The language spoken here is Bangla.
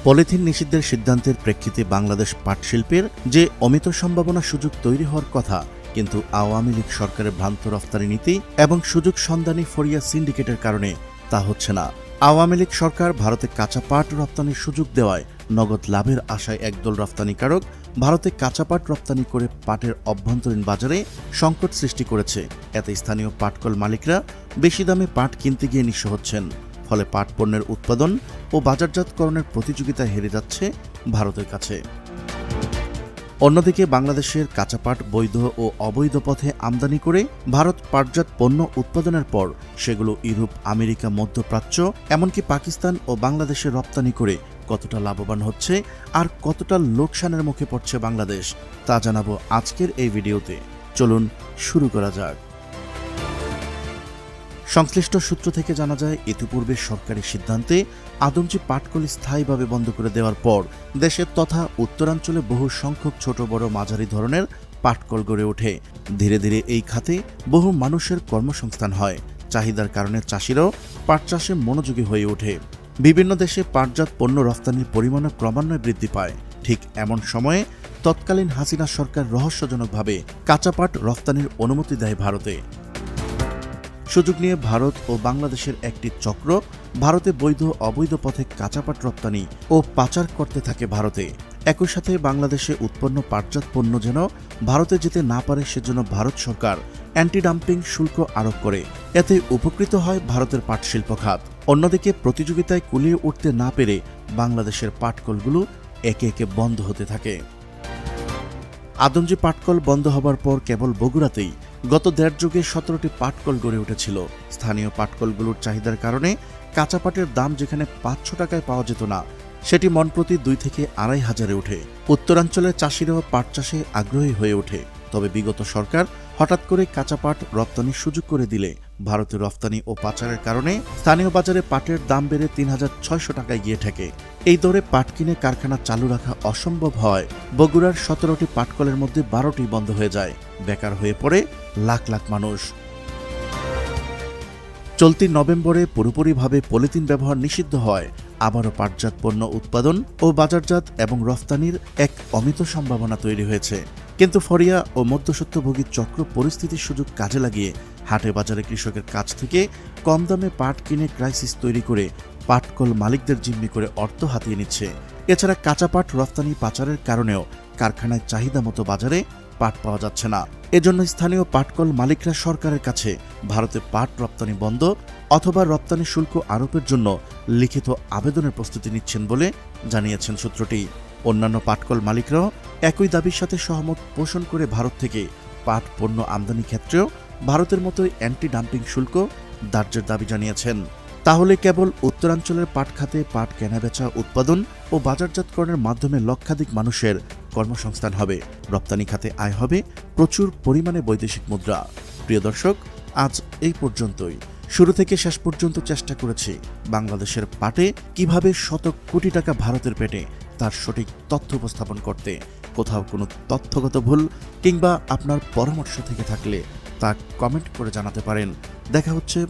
পলিথিন নিষিদ্ধের সিদ্ধান্তের প্রেক্ষিতে বাংলাদেশ পাট শিল্পের যে অমিত সম্ভাবনা সুযোগ তৈরি হওয়ার কথা, কিন্তু আওয়ামী লীগ সরকারের ভ্রান্ত রফতানি নীতি এবং সুযোগ সন্ধানী ফরিয়া সিন্ডিকেটের কারণে তা হচ্ছে না। আওয়ামী লীগ সরকার ভারতে কাঁচা পাট রপ্তানির সুযোগ দেওয়ায় নগদ লাভের আশায় একদল রপ্তানিকারক ভারতে কাঁচা পাট রপ্তানি করে পাটের অভ্যন্তরীণ বাজারে সংকট সৃষ্টি করেছে। এতে স্থানীয় পাটকল মালিকরা বেশি দামে পাট কিনতে গিয়ে নিঃস্ব হচ্ছেন। ফলে পাট পণ্যের উৎপাদন ও বাজারজাতকরণের প্রতিযোগিতায় হেরে যাচ্ছে ভারতের কাছে। অন্যদিকে বাংলাদেশের কাঁচা পাট বৈধ ও অবৈধ পথে আমদানি করে ভারত পাটজাত পণ্য উৎপাদনের পর সেগুলো ইউরোপ, আমেরিকা, মধ্যপ্রাচ্য এমনকি পাকিস্তান ও বাংলাদেশে রপ্তানি করে কতটা লাভবান হচ্ছে আর কতটা লোকসানের মুখে পড়ছে বাংলাদেশ, তা জানাবো আজকের এই ভিডিওতে। চলুন শুরু করা যাক। সংশ্লিষ্ট সূত্র থেকে জানা যায়, ইতিপূর্বে সরকারি সিদ্ধান্তে আদমজী পাটকল স্থায়ীভাবে বন্ধ করে দেওয়ার পর দেশের তথা উত্তরাঞ্চলে বহু সংখ্যক ছোট বড় মাঝারি ধরনের পাটকল গড়ে ওঠে। ধীরে ধীরে এই খাতে বহু মানুষের কর্মসংস্থান হয়। চাহিদার কারণে চাষিরাও পাট চাষে মনোযোগী হয়ে ওঠে। বিভিন্ন দেশে পাটজাত পণ্য রফতানির পরিমাণও ক্রমান্বয়ে বৃদ্ধি পায়। ঠিক এমন সময়ে তৎকালীন হাসিনা সরকার রহস্যজনকভাবে কাঁচা পাট রফতানির অনুমতি দেয় ভারতে। সুযোগ নিয়ে ভারত ও বাংলাদেশের একটি চক্র ভারতে বৈধ অবৈধ পথে কাঁচা পাট রপ্তানি ও পাচার করতে থাকে ভারতে। একই সাথে বাংলাদেশে উৎপন্ন পাটজাত পণ্য যেন ভারতে যেতে না পারে সেজন্য ভারত সরকার অ্যান্টি ডাম্পিং শুল্ক আরোপ করে। এতে উপকৃত হয় ভারতের পাট শিল্প খাত। অন্যদিকে প্রতিযোগিতায় কুলিয়ে উঠতে না পেরে বাংলাদেশের পাটকলগুলো একে একে বন্ধ হতে থাকে। আদমজী পাটকল বন্ধ হবার পর কেবল বগুড়াতেই গত দেড় যুগে 17টি পাটকল গড়ে উঠেছিল। স্থানীয় পাটকলগুলোর চাহিদার কারণে কাঁচা পাটের দাম যেখানে 500 টাকায় পাওয়া যেত না, সেটি মন প্রতি 2 থেকে 2,500 ওঠে। উত্তরাঞ্চলের চাষিরাও পাট চাষে আগ্রহী হয়ে ওঠে। তবে বিগত সরকার হঠাৎ করে কাঁচা পাট রপ্তানির সুযোগ করে দিলে ভারতে রপ্তানি ও পাচারের কারণে স্থানীয় বাজারে পাটের দাম বেড়ে 3,600 টাকায় গিয়ে ঠেকে। এই দরে পাট কিনে কারখানা চালু রাখা অসম্ভব হয় বগুড়ার 17টি পাটকলের মধ্যে 12টি বন্ধ হয়ে যায়। বেকার হয়ে পড়ে লাখ লাখ মানুষ। চলতি নভেম্বরে পুরোপুরিভাবে পলিথিন ব্যবহার নিষিদ্ধ হয় আবারও পাটজাত পণ্য উৎপাদন ও বাজারজাত এবং রফতানির এক অমিত সম্ভাবনা তৈরি হয়েছে। কিন্তু ফরিয়া ও মধ্যস্বত্বভোগী চক্র পরিস্থিতির সুযোগ কাজে লাগিয়ে হাটে বাজারে কৃষকের কাছ থেকে কম দামে পাট কিনে ক্রাইসিস তৈরি করে পাটকল মালিকদের জিম্মি করে অর্থ হাতিয়ে নিচ্ছে। এছাড়া কাঁচা পাট রফতানি পাচারের কারণেও কারখানায় চাহিদা মতো বাজারে পাট পাওয়া যাচ্ছে না। এজন্য স্থানীয় পাটকল মালিকরা সরকারের কাছে ভারতে পাট রপ্তানি বন্ধ অথবা রপ্তানি শুল্ক আরোপের জন্য লিখিত আবেদনের প্রস্তুতি নিচ্ছেন বলে জানিয়েছেন সূত্রটি। অন্যান্য পাটকল মালিকরাও একই দাবির সাথে সহমত পোষণ করে ভারত থেকে পাট পণ্য আমদানি ক্ষেত্রেও ভারতের মতোই অ্যান্টি ডাম্পিং শুল্ক ধার্যের দাবি জানিয়েছেন। তাহলে কেবল উত্তরাঞ্চলের পাট খাতে পাট কেনাবেচা, উৎপাদন ও বাজারজাতকরণের মাধ্যমে লক্ষাধিক মানুষের কর্মসংস্থান হবে। রপ্তানি খাতে আয় হবে প্রচুর পরিমাণে বৈদেশিক মুদ্রা। প্রিয় দর্শক, আজ এই পর্যন্তই। শুরু থেকে শেষ পর্যন্ত চেষ্টা করেছি বাংলাদেশের পাটে কিভাবে শত কোটি টাকা ভারতের পেটে তার সঠিক তথ্য উপস্থাপন করতে। কোথাও কোনো তথ্যগত ভুল কিংবা আপনার পরামর্শ থেকে থাকলে তা কমেন্ট করে জানাতে পারেন। দেখা হচ্ছে